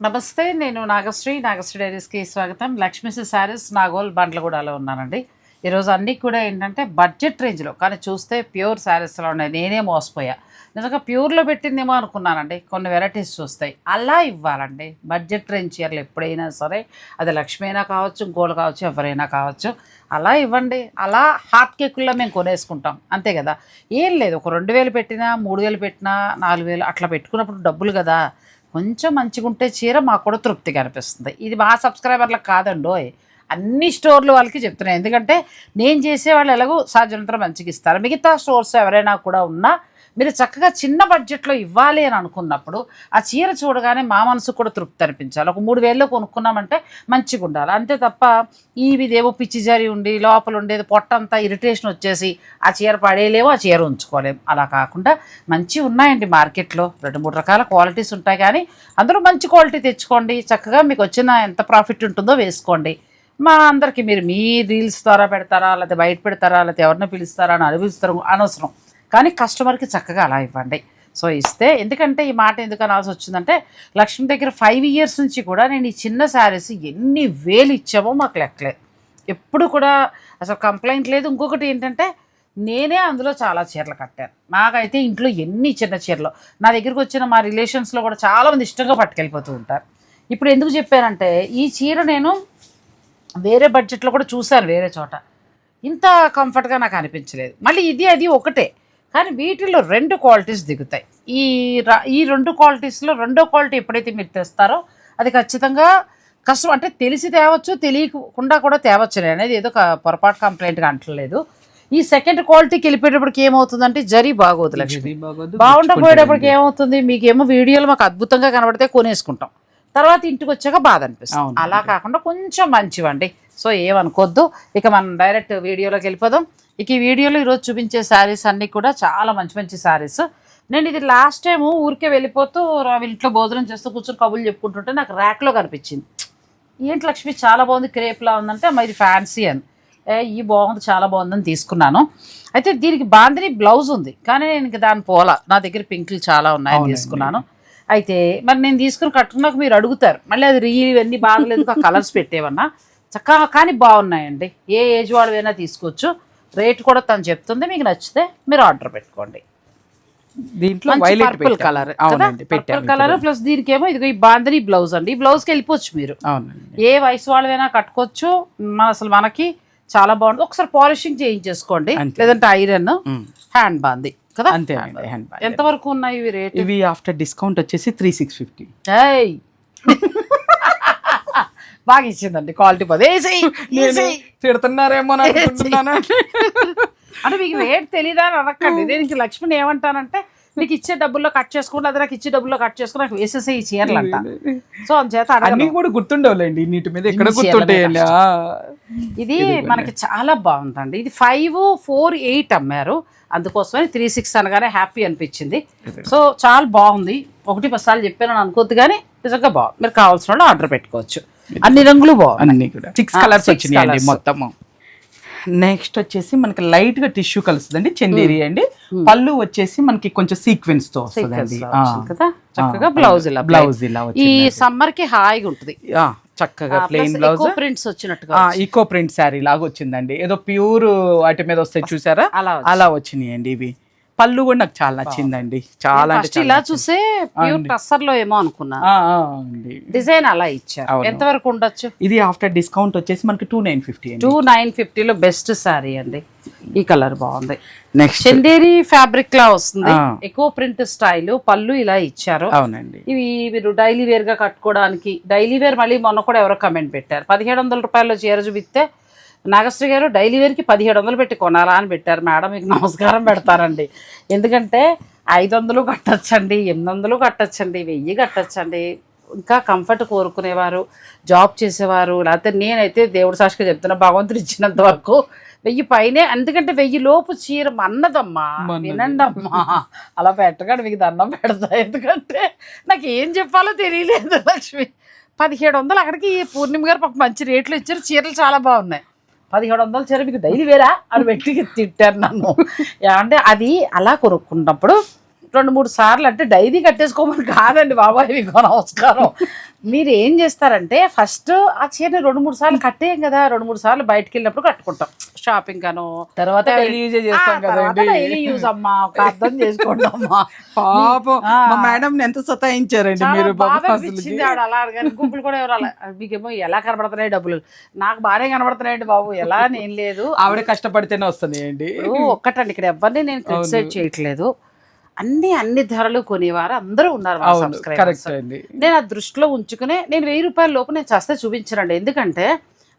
నమస్తే, నేను నాగశ్రీ డైరీస్కి స్వాగతం. లక్ష్మీ శారీస్ నాగోల్ బండ్లగూడలో ఉన్నానండి. ఈరోజు అన్నీ కూడా ఏంటంటే బడ్జెట్ రేంజ్లో, కానీ చూస్తే ప్యూర్ శారీస్లో ఉన్నాయి. నేనే మోసపోయా, నిజంగా ప్యూర్లో పెట్టిందేమో అనుకున్నానండి. కొన్ని వెరైటీస్ చూస్తాయి, అలా ఇవ్వాలండి. బడ్జెట్ రేంజ్ చీరలు ఎప్పుడైనా సరే, అది లక్ష్మీ అయినా కావచ్చు, ఇంకోళ్ళు కావచ్చు, ఎవరైనా కావచ్చు, అలా ఇవ్వండి. అలా హాట్ కేకుల్లో మేము కొనేసుకుంటాం, అంతే కదా. ఏం లేదు, ఒక 2000 పెట్టినా, 3000 పెట్టినా, 4000 అట్లా పెట్టుకున్నప్పుడు డబ్బులు కదా. కొంచెం మంచిగా ఉంటే చీర మాకు కూడా తృప్తిగా అనిపిస్తుంది. ఇది మా సబ్స్క్రైబర్లకు కాదండోయ్, అన్ని స్టోర్లు వాళ్ళకి చెప్తున్నాయి. ఎందుకంటే నేను చేసేవాళ్ళు ఎలాగో సాధ్యమంతా మంచిగా ఇస్తారు. మిగతా స్టోర్స్ ఎవరైనా కూడా ఉన్నా మీరు చక్కగా చిన్న బడ్జెట్లో ఇవ్వాలి అని అనుకున్నప్పుడు ఆ చీర చూడగానే మా మనసుకు కూడా తృప్తి అనిపించాలి. ఒక 3000లో కొనుక్కున్నామంటే మంచిగా ఉండాలి, అంతే తప్ప ఇదేవో పిచ్చి జరి ఉండి లోపల ఉండేది పొట్టంతా ఇరిటేషన్ వచ్చేసి ఆ చీర పడేయలేము, ఆ చీర ఉంచుకోలేము. అలా కాకుండా మంచివి ఉన్నాయండి మార్కెట్లో, 2-3 రకాల క్వాలిటీస్ ఉంటాయి. కానీ అందులో మంచి క్వాలిటీ తెచ్చుకోండి, చక్కగా మీకు వచ్చిన ఎంత ప్రాఫిట్ ఉంటుందో వేసుకోండి. మా అందరికీ మీరు మీ రీల్స్ ద్వారా పెడతారా, లేకపోతే బయట పెడతారా, లేకపోతే ఎవరిని పిలుస్తారా అని అనిపిస్తారు, అనవసరం. కానీ కస్టమర్కి చక్కగా అలా ఇవ్వండి. సో ఇస్తే, ఎందుకంటే ఈ మాట ఎందుకు అనాల్సి వచ్చిందంటే, లక్ష్మి దగ్గర 5 years నుంచి కూడా నేను ఈ చిన్న శారీస్ ఎన్ని వేలు ఇచ్చామో మాకు లెక్కలేదు. ఎప్పుడు కూడా అసలు కంప్లైంట్ లేదు. ఇంకొకటి ఏంటంటే, నేనే అందులో చాలా చీరలు కట్టాను. నాకైతే ఇంట్లో ఎన్ని చిన్న చీరలు, నా దగ్గరికి వచ్చిన మా రిలేషన్స్లో కూడా చాలామంది ఇష్టంగా పట్టుకెళ్ళిపోతూ ఉంటారు. ఇప్పుడు ఎందుకు చెప్పానంటే, ఈ చీర నేను వేరే బడ్జెట్లో కూడా చూశాను వేరే చోట, ఇంత కంఫర్ట్గా నాకు అనిపించలేదు. మళ్ళీ అది ఒకటే, కానీ వీటిల్లో 2 క్వాలిటీస్ దిగుతాయి. ఈ 2 క్వాలిటీస్లో రెండో క్వాలిటీ ఎప్పుడైతే మీరు తెస్తారో అది ఖచ్చితంగా కష్టం. అంటే తెలిసి తేవచ్చు, తెలియకుండా కూడా తేవచ్చు అనేది ఏదో పొరపాటు కంప్లైంట్గా అంటలేదు. ఈ సెకండ్ క్వాలిటీకి వెళ్ళిపోయేటప్పటికి ఏమవుతుందంటే, జరీ బాగోదు, లక్ష్మి బాగుండకపోయేటప్పటికి ఏమవుతుంది, మీకేమో వీడియోలు మాకు అద్భుతంగా కనబడితే కొనేసుకుంటాం, తర్వాత ఇంటికి వచ్చాక బాధ అనిపిస్తుంది. అలా కాకుండా కొంచెం మంచివండి. సో ఏమనుకోద్దు. ఇక మనం డైరెక్ట్ వీడియోలోకి వెళ్ళిపోదాం. ఇక ఈ వీడియోలో ఈరోజు చూపించే శారీస్ అన్నీ కూడా చాలా మంచి మంచి శారీస్. నేను ఇది లాస్ట్ టైము ఊరికే వెళ్ళిపోతూ ఇంట్లో భోజనం చేస్తూ కూర్చొని కబుర్లు చెప్పుకుంటుంటే నాకు ర్యాక్లో కనిపించింది. ఏంటి లక్ష్మి చాలా బాగుంది, క్రేప్లా ఉందంటే, అమ్మ ఇది ఫ్యాన్సీ అని. ఈ బాగుంది, చాలా బాగుందని తీసుకున్నాను. అయితే దీనికి బాందిని బ్లౌజ్ ఉంది, కానీ నేను ఇంక దాని పోలా, నా దగ్గర పింకులు చాలా ఉన్నాయని తీసుకున్నాను. అయితే మరి నేను తీసుకుని కట్టుకున్నాక మీరు అడుగుతారు మళ్ళీ అది ఇవన్నీ బాగలేదు, ఆ కలర్స్ పెట్టేవన్నా చక్కగా, కానీ బాగున్నాయండి. ఏ ఏజ్ వాళ్ళైనా తీసుకోవచ్చు. రేట్ కూడా తను చెప్తుంది, మీకు నచ్చితే మీరు ఆర్డర్ పెట్టుకోండి. దీంట్లో purple colour, purple colour plus దీనికేమో ఇదిగో ఈ బాందిని బ్లౌజ్ అండి. ఈ బ్లౌజ్కి వెళ్ళిపోవచ్చు మీరు, ఏ వయసు వాళ్ళైనా కట్టుకోవచ్చు. అసలు మనకి చాలా బాగుంటుంది. ఒకసారి పాలిషింగ్ చేయించేసుకోండి, లేదంటే ఐరన్ హ్యాండ్ బాంది కదా. అంతే, ఎంత వరకు ఉన్నాయి ఇవి రేట్? ఇవి ఆఫ్టర్ డిస్కౌంట్ వచ్చేసి 3650. బాగా ఇచ్చిందండి క్వాలిటీ. తిడుతున్నారేమో అంటే మీకు రేట్ తెలియదా అని అనకండి. దీనికి లక్ష్మిని ఏమంటానంటే, నీకు ఇచ్చే డబ్బుల్లో కట్ చేసుకుంటే, అది నాకు ఇచ్చే డబ్బుల్లో కట్ చేసుకుని నాకు వేసేసే ఈ చీరలు అంట. సో అందుచేత అన్నీ కూడా గుర్తుండవులేండి, నీటి మీద ఎక్కడ గుర్తుంటాయండి. ఇది మనకి చాలా బాగుందండి. ఇది 548 అమ్మారు, అందుకోసమని 36 అనగానే హ్యాపీ అనిపించింది. సో చాలా బాగుంది. 1 10 చెప్పాను అనుకోద్దు, కానీ నిజంగా బాగుంది. మీరు కావాల్సిన వాళ్ళు ఆర్డర్ పెట్టుకోవచ్చు. అన్ని రంగులు బాగుంది, అన్ని కూడా 6 కలర్స్ వచ్చినాయండి మొత్తము. నెక్స్ట్ వచ్చేసి మనకి లైట్ గా టిష్యూ కలుస్తుందండి, చందేరి అండి. పళ్ళు వచ్చేసి మనకి కొంచెం సీక్వెన్స్ తో వస్తుందండి కదా. చక్కగా బ్లౌజ్ ఇలా ఈ సమ్మర్ కి హాయిగా ఉంటుంది, చక్కగా ప్లెయిన్ బ్లౌజ్, ప్రింట్స్ వచ్చినట్టుగా ఈకో ప్రింట్ శారీ లాగా వచ్చిందండి. ఏదో ప్యూర్ వాటి మీద వస్తాయి చూసారా, అలా వచ్చినాయండి ఇవి. పళ్ళు కూడా నాకు చాలా నచ్చిందండి, చాలా. ఇలా చూసే ప్యూర్ టస్సర్ లో ఏమో అనుకున్నా, డిజైన్ అలా ఇచ్చారు. ఎంత వరకు ఉండొచ్చు? ఇది ఆఫ్టర్ డిస్కౌంట్ వచ్చేసి మనకి 2950 లో బెస్ట్ శారీ అండి. ఈ కలర్ బాగుంది. నెక్స్ట్ చందేరి ఫ్యాబ్రిక్ లా వస్తుంది, ఎక్కువ ప్రింట్ స్టైల్. పళ్ళు ఇలా ఇచ్చారు. అవునండి. ఇవి మీరు డైలీ వేర్ గా కట్టుకోవడానికి, డైలీ వేర్. మళ్ళీ మొన్న కూడా ఎవరో కమెంట్ పెట్టారు, 1700 రూపాయలు చీర చూపిస్తే నాగశ్రీ గారు డైలీ వేర్కి 1700 పెట్టి కొనాలా అని పెట్టారు. మేడం మీకు నమస్కారం పెడతారండి. ఎందుకంటే 500 కట్టచ్చండి, 800 కట్టచ్చండి, 1000 కట్టచ్చండి. ఇంకా కంఫర్ట్ కోరుకునేవారు, జాబ్ చేసేవారు, లేకపోతే నేనైతే దేవుడి సాక్షిగా చెప్తున్నా, భగవంతుడు ఇచ్చినంత వరకు 1000 పైనే. ఎందుకంటే 1000 లోపు చీర అన్నదమ్మా, వినండి అమ్మా, అలా పెట్టగానే మీకు దండం పెడతా. ఎందుకంటే నాకు ఏం చెప్పాలో తెలియలేదు లక్ష్మి. 1700 అక్కడికి పూర్ణిమ గారు పాప మంచి రేట్లు ఇచ్చారు, చీరలు చాలా బాగున్నాయి. 1700 చీర మీకు డైలీ వేరా అని పెట్టి తిట్టారు నన్ను. అంటే అది అలా కొనుక్కున్నప్పుడు 2-3 సార్లు అంటే డైలీ కట్టేసుకోమని కాదండి బాబాయ్, మీకు నమస్కారం. మీరు ఏం చేస్తారంటే ఫస్ట్ ఆ చీరని 2-3 సార్లు కట్టేయం కదా, 2-3 సార్లు బయటకు వెళ్ళినప్పుడు కట్టుకుంటాం షాపింగ్ అను, తర్వాత daily use చేస్తాం కదండి. డైలీ యూజ్ అమ్మా, ఒక అర్థం చేసుకోండి అమ్మా. పాపం మా మేడం ఎంత సతాయించారండి చాలా మీరు బాధ పాపం అనిపించింది ఆవిడ అలా అడగానే. గుంపులు కూడా ఎవరు అలా, మీకేమో ఎలా కనబడుతున్నాయి డబ్బులు, నాకు బాగానే కనబడుతున్నాయండి బాబు, ఎలా అని ఏం లేదు. ఆవిడ కష్టపడితేనే వస్తున్నాయండి. ఇప్పుడు ఒక్కటండి, ఇక్కడ ఎవరిని నేను క్రిటిసైజ్ చేయట్లేదు. అన్ని ధరలు కొనేవారు అందరూ ఉన్నారు మన subscribers. కరెక్ట్ అండి. నేను ఆ దృష్టిలో ఉంచుకునే నేను 1000 రూపాయల లోపు నేను చస్తే చూపించనండి. ఎందుకంటే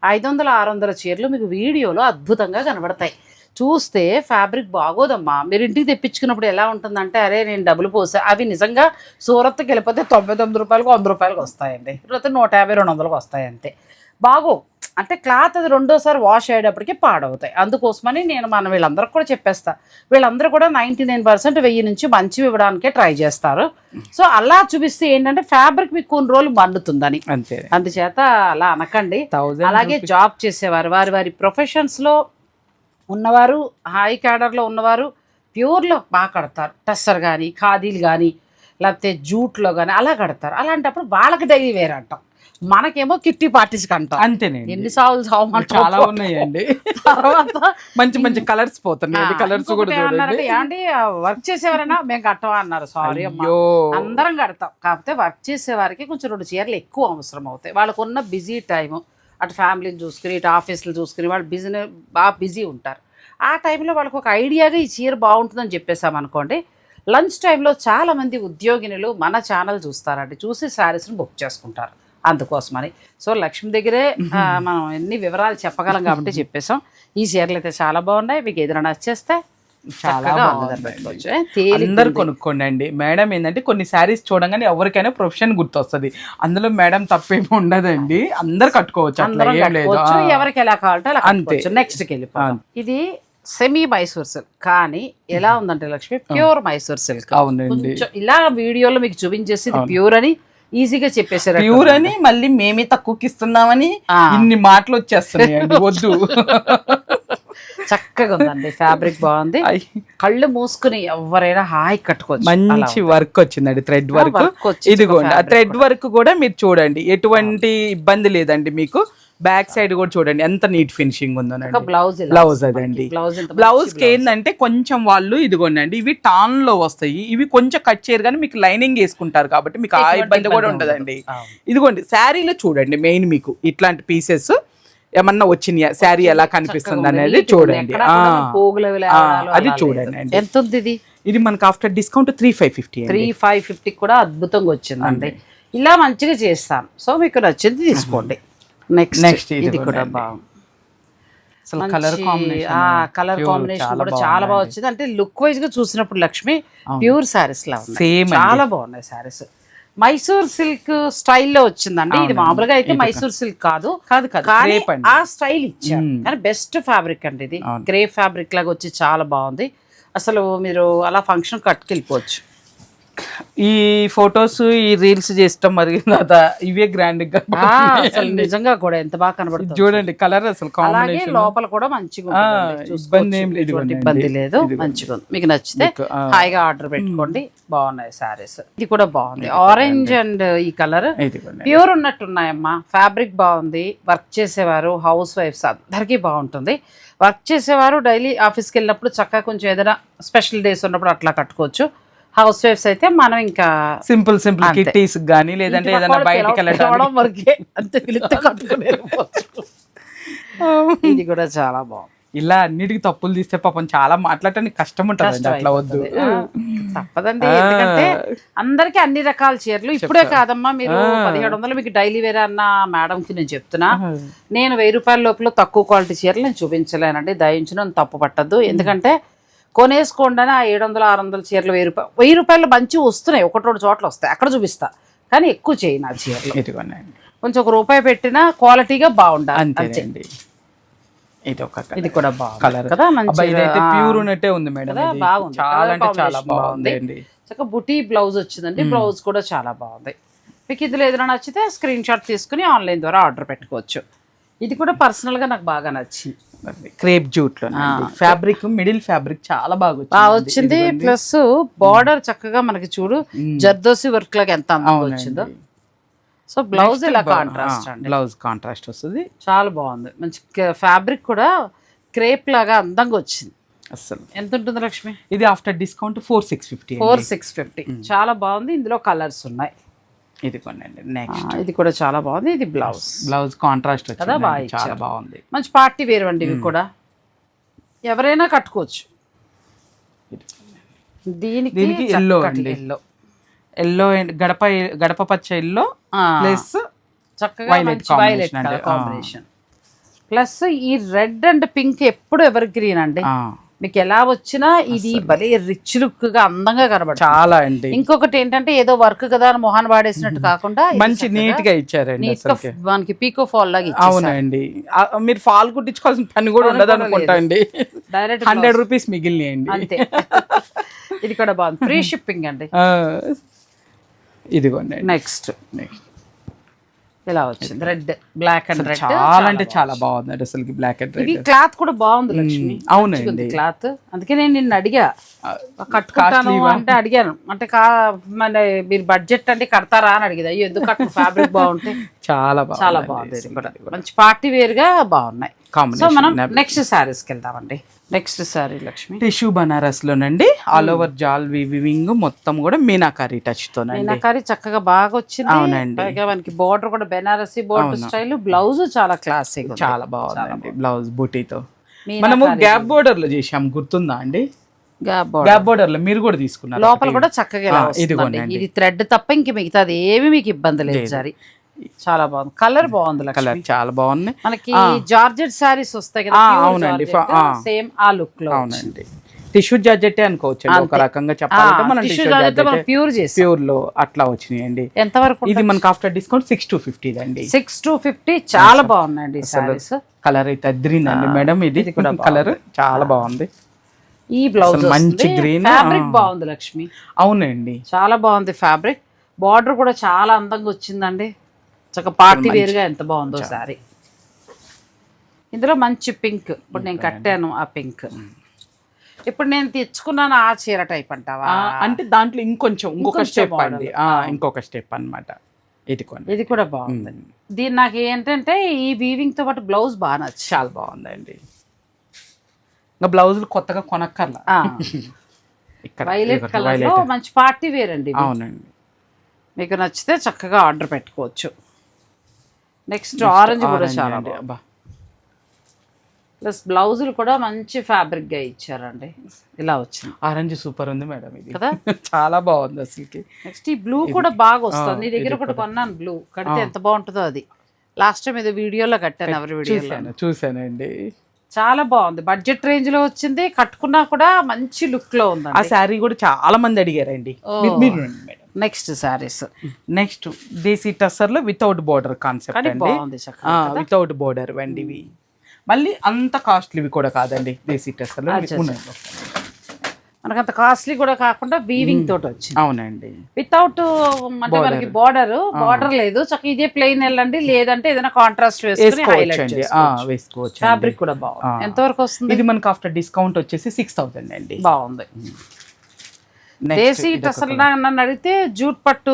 500-600 చీరలు మీకు వీడియోలో అద్భుతంగా కనబడతాయి, చూస్తే ఫ్యాబ్రిక్ బాగోదమ్మా. మీరు ఇంటికి తెప్పించుకున్నప్పుడు ఎలా ఉంటుందంటే, అరే నేను డబ్బులు పోసా, అవి నిజంగా సూరత్కి వెళ్ళిపోతే 99 రూపాయలకు 100 రూపాయలకు వస్తాయండి, లేకపోతే 150-200లకు వస్తాయి అంతే. బాగో అంటే క్లాత్ అది రెండోసారి వాష్ అయ్యేటప్పటికి పాడవుతాయి. అందుకోసమని నేను మన వీళ్ళందరికీ కూడా చెప్పేస్తా, వీళ్ళందరూ కూడా 99% 1000 నుంచి మంచివి ఇవ్వడానికే ట్రై చేస్తారు. సో అలా చూపిస్తే ఏంటంటే ఫ్యాబ్రిక్ మీకు కొన్ని రోజులు మండుతుందని, అంతే. అందుచేత అలా అనకండి. 1000 అలాగే జాబ్ చేసేవారు, వారి ప్రొఫెషన్స్లో ఉన్నవారు, హై క్యాడర్లో ఉన్నవారు ప్యూర్లో బాగా కడతారు. టస్సర్ కానీ, ఖాదీలు కానీ, లేకపోతే జూట్లో కానీ అలా కడతారు. అలాంటప్పుడు వాళ్ళకి డైలీ వేర్ అంటాం, మనకేమో కిట్టి పార్టీస్కి అంటాం. అంతేనండి. ఎన్నిసార్లు చాలా ఉన్నాయండి. తర్వాత మంచి మంచి కలర్స్ పోతున్నాయి, కలర్స్ కూడా చూడండి. ఏమండి వర్క్ చేసేవారైనా మేము కట్టవా అన్నారు. సారీ అమ్మా, అందరం కడతాం, కాకపోతే వర్క్ చేసేవారికి కొంచెం 2 చీరలు ఎక్కువ అవసరం అవుతాయి. వాళ్ళకున్న బిజీ టైము, అటు ఫ్యామిలీని చూసుకుని ఇటు ఆఫీసులు చూసుకుని వాళ్ళు బాగా బిజీ ఉంటారు. ఆ టైంలో వాళ్ళకి ఒక ఐడియాగా ఈ చీర బాగుంటుందని చెప్పేసామనుకోండి, లంచ్ టైంలో చాలామంది ఉద్యోగినులు మన ఛానల్ చూస్తారండి, చూసి శారీస్ని బుక్ చేసుకుంటారు. అందుకోసమని సో లక్ష్మి దగ్గరే మనం ఎన్ని వివరాలు చెప్పగలం కాబట్టి చెప్పేసాం. ఈ చీరలు అయితే చాలా బాగున్నాయి, మీకు ఏదైనా నచ్చేస్తే చాలా అందరు కొనుక్కోండి అండి. మేడం ఏంటంటే కొన్ని శారీస్ చూడంగానే ఎవరికైనా ప్రొఫెషన్ గుర్తొస్తుంది, అందులో మేడం తప్పేమి ఉండదండి, అందరు కట్టుకోవచ్చు, ఎవరికి ఎలా కావాలంటే అలా అంతే. నెక్స్ట్కి వెళ్ళిపోతాం. ఇది సెమీ మైసూర్ సిల్క్, కానీ ఎలా ఉందంటే లక్ష్మి ప్యూర్ మైసూర్ సిల్క్. అవునండి, ఇలా వీడియోలో మీకు చూపించేసి ఇది ప్యూర్ అని ఈజీగా చెప్పేసారు. ప్యూర్ అని మళ్ళీ మేమే తక్కువకి ఇస్తున్నామని ఇన్ని మాటలు వచ్చేస్తున్నాయండి, వద్దు. చక్కగా ఉందండి, ఫ్యాబ్రిక్ బాగుంది, కళ్ళు మూసుకుని ఎవరైనా హాయి కట్టుకోవచ్చు. మంచి వర్క్ వచ్చిందండి, థ్రెడ్ వర్క్. ఇదిగోండి ఆ థ్రెడ్ వర్క్ కూడా మీరు చూడండి, ఎటువంటి ఇబ్బంది లేదండి మీకు. బ్యాక్ సైడ్ కూడా చూడండి ఎంత నీట్ ఫినిషింగ్ ఉందోనండి. బ్లౌజ్ అదండి, బ్లౌజ్ కి ఏంటంటే కొంచెం వాళ్ళు ఇదిగోండి ఇవి టాన్ లో వస్తాయి, ఇవి కొంచెం కట్ చేయరు కానీ మీకు లైనింగ్ వేసుకుంటారు కాబట్టి మీకు ఆ ఇబ్బంది కూడా ఉంటదండి. ఇదిగోండి శారీలో చూడండి, మెయిన్ మీకు ఇట్లాంటి పీసెస్ ఏమన్నా వచ్చినాయా, శారీ ఎలా కనిపిస్తుంది అనేది చూడండి, అది చూడండి అండి. ఎంత ఉంది ఇది? ఇది మనకు ఆఫ్టర్ డిస్కౌంట్ 3550 కూడా అద్భుతంగా వచ్చిందండి. ఇలా మంచిగా చేస్తాను, సో మీకు నచ్చింది తీసుకోండి. నెక్స్ట్ ఇది కూడా బాగుంది, కలర్ కాంబినేషన్ కూడా చాలా బాగా వచ్చింది. అంటే లుక్ వైజ్ గా చూసినప్పుడు లక్ష్మి ప్యూర్ శారీస్ లా చాలా బాగున్నాయి శారీస్. మైసూర్ సిల్క్ స్టైల్లో వచ్చిందండి, ఇది మామూలుగా అయితే మైసూర్ సిల్క్ కాదు, ఆ స్టైల్ ఇచ్చారు. కానీ బెస్ట్ ఫ్యాబ్రిక్ అండి ఇది, గ్రే ఫ్యాబ్రిక్ లాగా వచ్చి చాలా బాగుంది. అసలు మీరు అలా ఫంక్షన్ కట్టుకెళ్ళిపోవచ్చు. ఈ ఫొటోస్ ఈ రీల్స్ చేస్తాం మరి ఇవే గ్రాండ్ గా అసలు నిజంగా కూడా ఎంత బాగా కనబడుతుంది చూడండి, కలర్ అసలు కాంబినేషన్. లోపల కూడా మంచిగా ఇబ్బంది లేదు, మంచిగా ఉంది. మీకు నచ్చితే హాయిగా ఆర్డర్ పెట్టుకోండి, బాగున్నాయి శారీస్. ఇది కూడా బాగుంది, ఆరెంజ్ అండ్ ఈ కలర్ ప్యూర్ ఉన్నట్టున్నాయమ్మా. ఫ్యాబ్రిక్ బాగుంది, వర్క్ చేసేవారు హౌస్ వైఫ్స్ అందరికీ బాగుంటుంది. వర్క్ చేసేవారు డైలీ ఆఫీస్కి వెళ్ళినప్పుడు చక్కగా కొంచెం ఏదైనా స్పెషల్ డేస్ ఉన్నప్పుడు అట్లా కట్టుకోవచ్చు. హౌస్ వైఫ్స్ అయితే మనం ఇంకా సింపుల్ కిట్టీస్ గానీ లేదంటే ఏదైనా బయటికి వెళ్ళడం వరకే అంతే ఇది కూడా చాలా బాగుంది. ఇలా అన్నిటికి తప్పులు తీస్తే పాపం చాలా మాట్లాడటానికి కష్టం ఉంటుంది, అట్లా వద్దు. తప్పదండి, ఎందుకంటే అందరికి అన్ని రకాల చీరలు ఇప్పుడే కాదమ్మా. మీరు 1700 మీకు డైలీ వేరే అన్న మేడంకి నేను చెప్తున్నా, నేను 1000 రూపాయల లోపల తక్కువ క్వాలిటీ చీరలు నేను చూపించలేనండి, దయించిన తప్పు పట్టద్దు. ఎందుకంటే కొనేసుకోండి అని ఆ 700-600 చీరలు 1000 రూపాయలు మంచి వస్తున్నాయి, 1-2 చోట్ల వస్తాయి, అక్కడ చూపిస్తా. కానీ ఎక్కువ చేయను ఆ చీరలు, కొంచెం ₹1 పెట్టినా క్వాలిటీగా బాగుండాలి అంతే. ఇది కూడా బాగుంది కదా, ప్యూర్ ఉన్నట్టే ఉంది మేడం, బాగుంది, చాలా బాగుంది. చక్కగా బుటీ బ్లౌజ్ వచ్చిందండి, బ్లౌజ్ కూడా చాలా బాగుంది. మీకు ఇందులో ఏదైనా నచ్చితే స్క్రీన్ షాట్ తీసుకుని ఆన్లైన్ ద్వారా ఆర్డర్ పెట్టుకోవచ్చు. ఇది కూడా పర్సనల్గా నాకు బాగా నచ్చింది. క్రేప్ జూట్ లో ఫ్యాబ్రిక్, మిడిల్ ఫ్యాబ్రిక్ చాలా బాగా వచ్చింది. ప్లస్ బార్డర్ చక్కగా మనకి చూడు జర్దోసి వర్క్ లాగా ఎంత అందంగా వచ్చిందో. సో బ్లౌజ్ ఇలా కాంట్రాస్ట్ అండి, బ్లౌజ్ కాంట్రాస్ట్ వస్తుంది, చాలా బాగుంది. మంచి ఫ్యాబ్రిక్ కూడా క్రేప్ లాగా అందంగా వచ్చింది. అసలు ఎంత ఉంటుంది లక్ష్మి? ఇది ఆఫ్టర్ డిస్కౌంట్ 4650. 4650 చాలా బాగుంది. ఇందులో కలర్స్ ఉన్నాయి. ఇది కొనండి. నెక్స్ట్ ఇది కూడా చాలా బాగుంది. ఇది బ్లౌజ్ కాంట్రాస్ట్ కదా, బాగా చాలా బాగుంది. మంచి పార్టీ వేర్ అండి. ఇవి కూడా ఎవరైనా కట్టుకోవచ్చు. దీనికి ఎల్లో ఎల్లో గడప పచ్చ ఎల్లో ప్లస్ చక్కగా వైలెట్ కాంబినేషన్. ప్లస్ ఈ రెడ్ అండ్ పింక్ ఎప్పుడు ఎవర్ గ్రీన్ అండి. మీకు ఎలా వచ్చినా ఇది భలే రిచ్ లుక్ గా అందంగా కనబడుతుంది చాలా అండి. ఇంకొకటి ఏంటంటే ఏదో వర్క్ కదా అని మొహాన్ వాడేసినట్టు కాకుండా మంచి నీట్ గా ఇచ్చారండి. మనకి పీకో ఫాల్ లాగా. అవునండి, మీరు ఫాల్ కుట్టించుకోవాల్సిన పని కూడా ఉండదు అనుకుంటా అండి. డైరెక్ట్ 100 రూపీస్ మిగిలినాయండి అంతే. ఇది కూడా బాగుంది, ఫ్రీ షిప్పింగ్ అండి. ఇదిగోండి. నెక్స్ట్ ఇలా వచ్చింది రెడ్, బ్లాక్ అండ్ రెడ్. చాలా అంటే చాలా బాగుంది అసలు. Black and red. ఇది క్లాత్ కూడా బాగుంది లక్ష్మి. అవునండి, క్లాత్. అందుకే నేను నిన్ను అడిగా కట్టుకుంటాను అంటే అడిగాను. అంటే మన మీరు బడ్జెట్ అంటే కడతారా అని అడిగేది. అయ్యో ఎందుకు కట్టు, ఫ్యాబ్రిక్ బాగుంటే చాలా బాగుంది. మంచి పార్టీ వేర్ గా బాగున్నాయి. సో మనం నెక్స్ట్ శారీస్కి వెళ్దామండి. నెక్స్ట్ శారీ లక్ష్మి టిష్యూ బనారస్ లోనండి. ఆల్ ఓవర్ జాల్ వీవింగ్ మొత్తం కూడా మీనాకారి టచ్ తో. మీనాకారి చక్కగా బాగా వచ్చింది. అవునండి, పైగా మనకి బోర్డర్ కూడా బెనారసి బోర్డర్ స్టైల్. బ్లౌజ్ చాలా క్లాసిక్, చాలా బాగుంది. బ్లౌజ్ బూటీతో మనము గ్యాప్ బోర్డర్ లో చేసాం, గుర్తుందా అండి? గ్యాప్ బోర్డర్ లో మీరు కూడా తీసుకున్నారు. లోపల కూడా చక్కగా ఇది థ్రెడ్ తప్ప ఇంక మిగతాది ఏమి మీకు ఇబ్బంది లేదు. సారీ చాలా బాగుంది. కలర్ బాగుంది. కలర్ చాలా బాగుంది. మనకి జార్జెట్ సారీస్ వస్తాయి కదా. అవునండి, సేమ్ ఆ లుక్ లో. అవునండి, టిష్యూ జార్జెట్ అనుకోవచ్చు ఒక రకంగా చెప్పాలంటే. మనం ప్యూర్ లో అట్లా వచ్చినాయండి. ఎంత వరకు? ఇది మనకి ఆఫ్టర్ డిస్కౌంట్ 6250 అండి. 6250 చాలా బాగున్నాయండి సారీస్. కలర్ అయితే అద్రిందండి మేడం. ఇది కలర్ చాలా బాగుంది. ఈ బ్లౌజ్ మంచి గ్రీన్, ఫ్యాబ్రిక్ బాగుంది లక్ష్మి. అవునండి, చాలా బాగుంది ఫ్యాబ్రిక్. బార్డర్ కూడా చాలా అందంగా వచ్చిందండి. చక్కగా పార్టీ వేర్ గా ఎంత బాగుందో సారీ. ఇందులో మంచి పింక్, ఇప్పుడు నేను కట్టాను ఆ పింక్. ఇప్పుడు నేను తెచ్చుకున్నాను ఆ చీర టైప్ అంటావా? అంటే దాంట్లో ఇంకొక స్టెప్ అండి, ఇంకొక స్టెప్ అన్నమాట. ఇది కూడా బాగుంది. దీని నాకు ఏంటంటే ఈ వీవింగ్ తో పాటు బ్లౌజ్ బాగా నచ్చింది. చాలా బాగుందండి. ఇంకా బ్లౌజులు కొత్తగా కొనక్కర్లా. వైలెట్ కలర్ లో మంచి పార్టీ వేర్ అండి. అవునండి, మీకు నచ్చితే చక్కగా ఆర్డర్ పెట్టుకోవచ్చు. నెక్స్ట్ ఆరెంజ్ కూడా చాలా బాగుంది. ప్లస్ బ్లౌజులు కూడా మంచి ఫ్యాబ్రిక్ గా ఇచ్చారండి. ఇలా వచ్చింది. ఆరెంజ్ సూపర్ ఉంది మేడం ఇది కదా, చాలా బాగుంది అసలుకి. నెక్స్ట్ ఈ బ్లూ కూడా బాగా వస్తుంది. నీ దగ్గర కూడా కొన్నాను బ్లూ, కడితే ఎంత బాగుంటుందో అది. లాస్ట్ టైం ఏదో వీడియోలో కట్టాను, ఎవరి వీడియోలో చూసానండి. చాలా బాగుంది. బడ్జెట్ రేంజ్ లో వచ్చింది. కట్టుకున్నా కూడా మంచి లుక్ లో ఉంది. ఆ శారీ కూడా చాలా మంది అడిగారండి. నెక్స్ట్ శారీస్, నెక్స్ట్ దేశీ టస్సర్ లో వితౌట్ బోర్డర్ కాన్సెప్ట్ అండి. వితౌట్ బోర్డర్ వండివి. మళ్ళీ అంత కాస్ట్లీవి కూడా కాదండి. దేశీ టస్సర్ లో మనకు అంత కాస్ట్లీ కూడా కాకుండా వీవింగ్ తోటి వచ్చింది. అవునండి, వితౌట్ అంటే మనకి బార్డర్ లేదు. చక్కగా ఇదే ప్లెయిన్ వెళ్ళండి, లేదంటే ఏదైనా కాంట్రాస్ట్ వేసుకోవచ్చు. ఫ్యాబ్రిక్ కూడా బాగుంది. ఎంత వరకు వస్తుంది? ఇది మనకి ఆఫ్టర్ డిస్కౌంట్ వచ్చేసి 6000 అండి. బాగుంది. దేశీ టసల్ నన్ను అడిగితే జూట్ పట్టు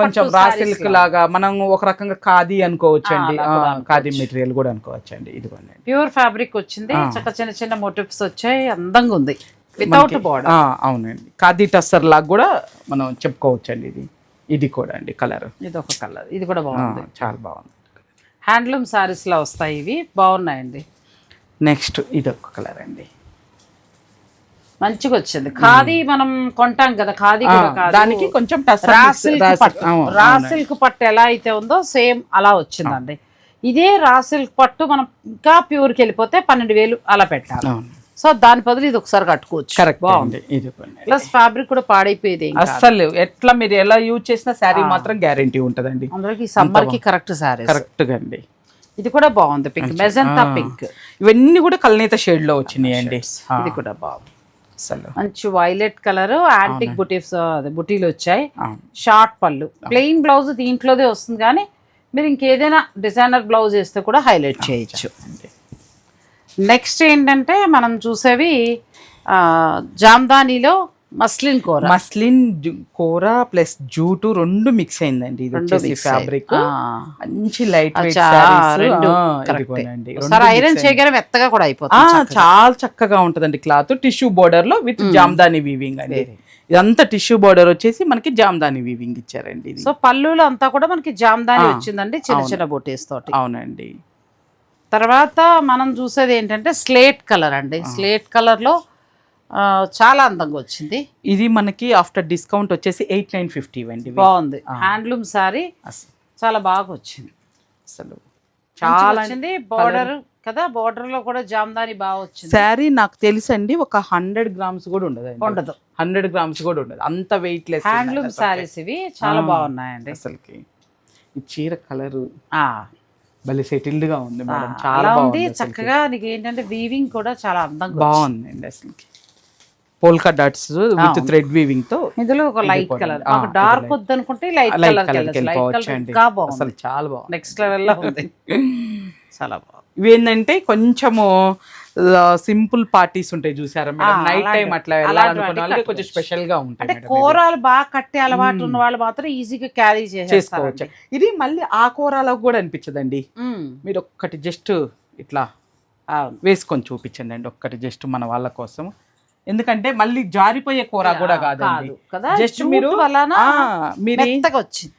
కొంచెం రా సిల్క్ లాగా మనం ఒక రకంగా ఖాదీ అనుకోవచ్చు అండి. ఖాదీ మెటీరియల్ కూడా అనుకోవచ్చు అండి. ఇదిగోండి, ప్యూర్ ఫ్యాబ్రిక్ వచ్చింది. చక్కగా చిన్న చిన్న మోటివ్స్ వచ్చాయి. అందంగా ఉంది వితౌట్ బోర్డర్. అవునండి, ఖాదీ టస్సర్ లాగా కూడా మనం చెప్పుకోవచ్చు అండి. ఇది కూడా అండి కలర్. ఇది ఒక కలర్. ఇది కూడా బాగుంది, చాలా బాగుంది. హ్యాండ్లూమ్ సారీస్ లా వస్తాయి ఇవి, బాగున్నాయండి. నెక్స్ట్ ఇది ఒక కలర్ అండి, మంచిగా వచ్చింది. ఖాదీ మనం కొంటాం కదా, ఖాదీ దానికి కొంచెం రా సిల్క్ పట్టు ఎలా అయితే ఉందో సేమ్ అలా వచ్చిందండి. ఇదే రా సిల్క్ పట్టు మనం ఇంకా ప్యూర్కి వెళ్ళిపోతే 12,000 అలా పెట్టాలి. సో దాని బదులు ఇది ఒకసారి కట్టుకోవచ్చు. బాగుంది. ఇది ప్లస్ ఫ్యాబ్రిక్ కూడా పాడైపోయేది అసలు. ఎట్లా మీరు ఎలా యూజ్ చేసిన శారీ మాత్రం గ్యారంటీ ఉంటదండి. అందరికి సమ్మర్ కి కరెక్ట్ శారీ. కరెక్ట్ గా అండి. ఇది కూడా బాగుంది. పింక్, మెజంతా పింక్, ఇవన్నీ కూడా కల్నేత షేడ్ లో వచ్చినాయి అండి. ఇది కూడా బాగుంది. మంచి వైలెట్ కలర్ యాంటిక్ బుటీస్ బుటీలు వచ్చాయి. షార్ట్ పళ్ళు, ప్లెయిన్ బ్లౌజ్ దీంట్లోదే వస్తుంది. కానీ మీరు ఇంకేదైనా డిజైనర్ బ్లౌజ్ వేస్తే కూడా హైలైట్ చేయొచ్చు. నెక్స్ట్ ఏంటంటే మనం చూసేవి జామ్దానిలో మస్లిన్ కూర ప్లస్ జూటు రెండు మిక్స్ అయిందండి. ఇది వచ్చేసి ఫ్యాబ్రిక్ మంచి లైట్ ఐరన్ చేయగానే మెత్తగా కూడా అయిపోతుంది. చాలా చక్కగా ఉంటదండి క్లాత్. టిష్యూ బోర్డర్ లో విత్ జామ్దాని వీవింగ్ అండి. ఇదంతా టిష్యూ బోర్డర్ వచ్చేసి మనకి జామ్దాని వీవింగ్ ఇచ్చారండి. సో పళ్ళులో అంతా కూడా మనకి జామ్దాని వచ్చిందండి, చిన్న చిన్న బూటీస్ తోటి. అవునండి. తర్వాత మనం చూసేది ఏంటంటే స్లేట్ కలర్ అండి. స్లేట్ కలర్ లో చాలా అందంగా వచ్చింది. ఇది మనకి ఆఫ్టర్ డిస్కౌంట్ వచ్చేసి 8950 అండి. బాగుంది. హ్యాండ్లూమ్ సారీ చాలా బాగా వచ్చింది. అసలు చాలా వచ్చింది. బోర్డర్ కదా, బోర్డర్ లో కూడా జామ్దాని బాగా వచ్చింది. శారీ నాకు తెలుసండి ఒక 100 grams కూడా ఉండదు. 100 grams కూడా ఉండదు. అంత వెయిట్ లెస్ హ్యాండ్లూమ్ సారీస్ ఇవి చాలా బాగున్నాయండి. అసలుకి ఈ చీర కలరు భలే సెటిల్డ్ గా ఉంది మేడం. చాలా బాగుంది. చక్కగా నీకు ఏంటంటే వీవింగ్ కూడా చాలా అందంగా బాగుందండి. అసలుకి polka dots with thread weaving తో. ఇందులో ఒక లైట్ కలర్, డార్క్ వద్దు అనుకుంటే లైట్ కలర్ అసలు చాలా బాగుంది. నెక్స్ట్ లెవెల్ లో ఉంది. చాలా బాగుంది. ఇవి ఏంటంటే కొంచెము సింపుల్ పార్టీస్ ఉంటాయి చూసారా మేడం, నైట్ టైం అట్లా వెళ్ళాలనుకున్న వాళ్ళకి కొంచెం స్పెషల్ గా ఉంటాయి. కూరలు బాగా కట్టే అలవాటు ఉన్న వాళ్ళు మాత్రం ఈజీగా క్యారీ చేసుకోవచ్చు. ఇది మళ్ళీ ఆ కూరలకు కూడా అనిపించదండి. మీరు ఒక్కటి జస్ట్ ఇట్లా వేసుకొని చూపించండి అండి ఒక్కటి జస్ట్ మన వాళ్ళ కోసం. ఎందుకంటే మళ్ళీ జారిపోయే కూర కూడా కాదండి. జస్ట్ మీరు వచ్చింది.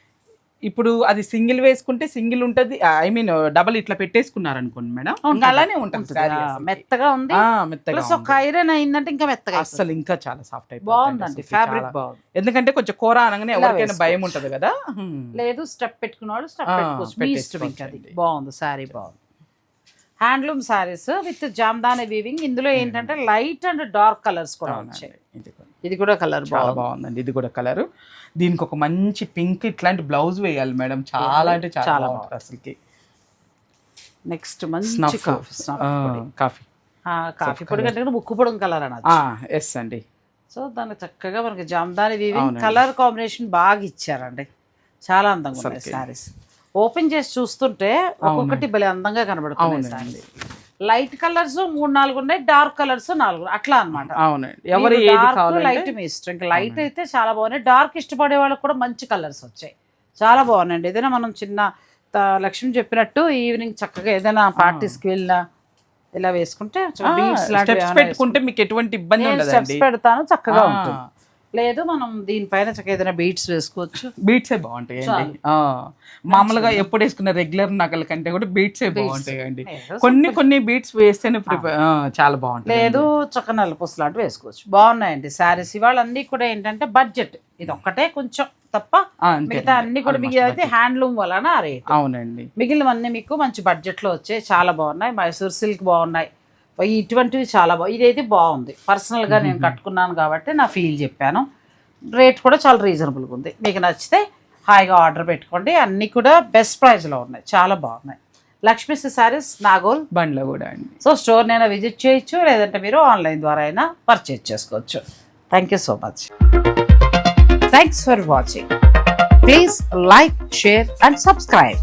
ఇప్పుడు అది సింగిల్ వేసుకుంటే సింగిల్ ఉంటది, ఐ మీన్ డబల్ ఇట్లా పెట్టేసుకున్నారు అనుకోండి మేడం, అలానే ఉంటుంది. మెత్తగా ఉంది. ఐరన్ అయిందంటే ఇంకా మెత్తగా, అసలు ఇంకా చాలా సాఫ్ట్ అయిపోయింది. బాగుందండి ఫ్యాబ్రిక్ బాగుంది. ఎందుకంటే కొంచెం కూర అనగానే ఎవరికైనా భయం ఉంటది కదా. లేదు స్టెప్ పెట్టుకున్నాడు, స్టెప్ పెట్టుకోవచ్చు. బాగుంది సారీ, బాగుంది. Handloom saris with Jamdani weaving. ఇందులో ఏంటంటే లైట్ అండ్ డార్క్ కలర్స్ కూడా వచ్చాయి. ఇది కూడా కలర్ చాలా బాగుందండి. ఇది కూడా కలర్. దీనికి ఒక మంచి పింక్ ఇట్లాంటి బ్లౌజ్ వేయాలి మేడం. చాలా అంటే చాలా బాగుంటుంది అసలుకి. నెక్స్ట్ మంచి కాఫీ పొడి కంటే ముక్కు పొడి కలర్ అనొచ్చు. ఎస్ అండి. సో దానికి చక్కగా మనకి జామ్దాని వీవింగ్ కలర్ కాంబినేషన్ బాగా ఇచ్చారండి. చాలా అందంగా ఉన్నాయి సారీస్. ఓపెన్ చేసి చూస్తుంటే ఒక్కొక్కటి భలే అందంగా కనబడుతుంది. లైట్ కలర్స్ 3-4 ఉన్నాయి, డార్క్ కలర్స్ 4 అట్లా అనమాట. లైట్ మీ ఇష్టం. ఇంకా లైట్ అయితే చాలా బాగున్నాయి. డార్క్ ఇష్టపడే వాళ్ళకి కూడా మంచి కలర్స్ వచ్చాయి, చాలా బాగున్నాయండి. ఏదైనా మనం చిన్న లక్ష్మి చెప్పినట్టు ఈవినింగ్ చక్కగా ఏదైనా పార్టీస్కి వెళ్ళినా ఇలా వేసుకుంటే పెట్టుకుంటే మీకు ఎటువంటి ఇబ్బంది ఉండదు. పెడతాను చక్కగా ఉంటుంది. లేదు మనం దీనిపైన ఏదైనా బీట్స్ వేసుకోవచ్చు. బీట్సే బాగుంటాయండి. మామూలుగా ఎప్పుడు వేసుకున్న రెగ్యులర్ నగల కంటే కూడా బీట్సే బాగుంటాయండి. కొన్ని బీట్స్ వేస్తేనే చాలా బాగుంటాయి. లేదు చక్క నల్లపూస లాంటి వేసుకోవచ్చు. బాగున్నాయండి శారీస్. ఇవాళ అన్ని కూడా ఏంటంటే బడ్జెట్ ఇది ఒక్కటే కొంచెం తప్ప, మిగతా అన్ని కూడా మీకు అయితే హ్యాండ్లూమ్ వలన రేట్. అవునండి. మిగిలినవన్నీ మీకు మంచి బడ్జెట్ లో వచ్చాయి, చాలా బాగున్నాయి. మైసూర్ సిల్క్ బాగున్నాయి, ఇటువంటివి చాలా బాగుంది. ఇదైతే బాగుంది. పర్సనల్గా నేను కట్టుకున్నాను కాబట్టి నా ఫీల్ చెప్పాను. రేట్ కూడా చాలా రీజనబుల్గా ఉంది. మీకు నచ్చితే హాయిగా ఆర్డర్ పెట్టుకోండి. అన్నీ కూడా బెస్ట్ ప్రైస్లో ఉన్నాయి, చాలా బాగున్నాయి. లక్ష్మీ సారీస్ నాగోల్ బండ్లో కూడా అండి. సో స్టోర్నైనా విజిట్ చేయొచ్చు, లేదంటే మీరు ఆన్లైన్ ద్వారా అయినా పర్చేజ్ చేసుకోవచ్చు. Thank you so much. Thanks for watching. Please like, share and subscribe.